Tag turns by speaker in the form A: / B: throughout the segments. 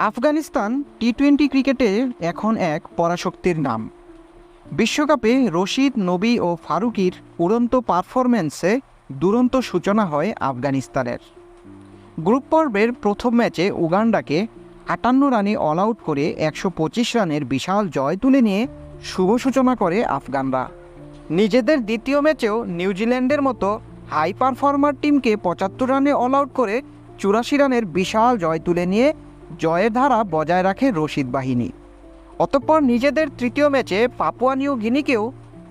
A: আফগানিস্তান টি-20 ক্রিকেটে এখন এক পরাশক্তির নাম। বিশ্বকাপে রশিদ, নবী ও ফারুকীর উড়ন্ত পারফরম্যান্সে দুরন্ত সূচনা হয় আফগানিস্তানের। গ্রুপ পর্বের প্রথম ম্যাচে উগান্ডাকে ৫৮ রানে অল আউট করে ১২৫ রানের বিশাল জয় তুলে নিয়ে শুভ সূচনা করে আফগানরা। নিজেদের দ্বিতীয় ম্যাচেও নিউজিল্যান্ডের মতো হাই পারফর্মার টিমকে ৭৫ রানে অল আউট করে ৮৪ রানের বিশাল জয় তুলে নিয়ে জয়ের ধারা বজায় রাখে রশিদ বাহিনী। অতঃপর নিজেদের তৃতীয় ম্যাচে পাপুয়া নিউ গিনিকেও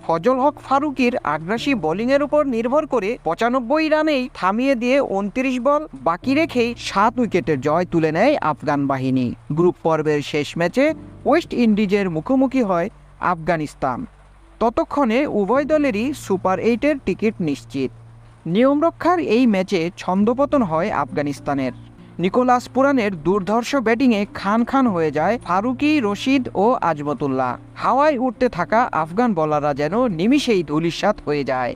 A: ফজল হক ফারুকীর আগ্রাসী বোলিংয়ের উপর নির্ভর করে ৯৫ রানেই থামিয়ে দিয়ে ২৯ বল বাকি রেখেই ৭ উইকেটের জয় তুলে নেয় আফগান বাহিনী। গ্রুপ পর্বের শেষ ম্যাচে ওয়েস্ট ইন্ডিজের মুখোমুখি হয় আফগানিস্তান। ততক্ষণে উভয় দলেরই সুপার ৮-এর টিকিট নিশ্চিত। নিয়মরক্ষার এই ম্যাচে ছন্দপতন হয় আফগানিস্তানের। নিকোলাস পুরানের দুর্ধর্ষ ব্যাটিংয়ে খান খান হয়ে যায় ফারুকী, রশিদ ও আজমতুল্লাহ। হাওয়ায় উঠতে থাকা আফগান বোলাররা যেন নিমিষেই ধূলিসাৎ হয়ে যায়।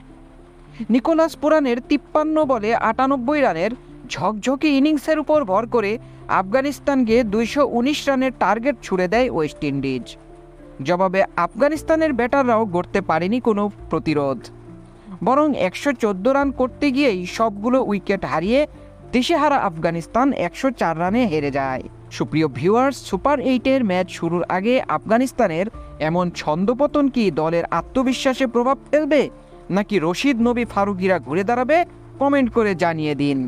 A: নিকোলাস পুরানের ৫৩ বলে ৯৮ রানের ঝকঝকে ইনিংসের উপর ভর করে আফগানিস্তানকে ২১৯ রানের টার্গেট ছুড়ে দেয় ওয়েস্ট ইন্ডিজ। জবাবে আফগানিস্তানের ব্যাটাররাও গড়তে পারেনি কোনো প্রতিরোধ, বরং ১১৪ রান করতে গিয়েই সবগুলো উইকেট হারিয়ে দিশেহারা আফগানিস্তান ১০৪ রানে হেরে যায়। সুপ্রিয় ভিউয়ার্স, সুপার ৮-এর ম্যাচ শুরুর আগে আফগানিস্তানের এমন ছন্দপতন কি দলের আত্মবিশ্বাসে প্রভাব ফেলবে, নাকি রশিদ, নবী, ফারুকীরা ঘুরে দাঁড়াবে? কমেন্ট করে জানিয়ে দিন।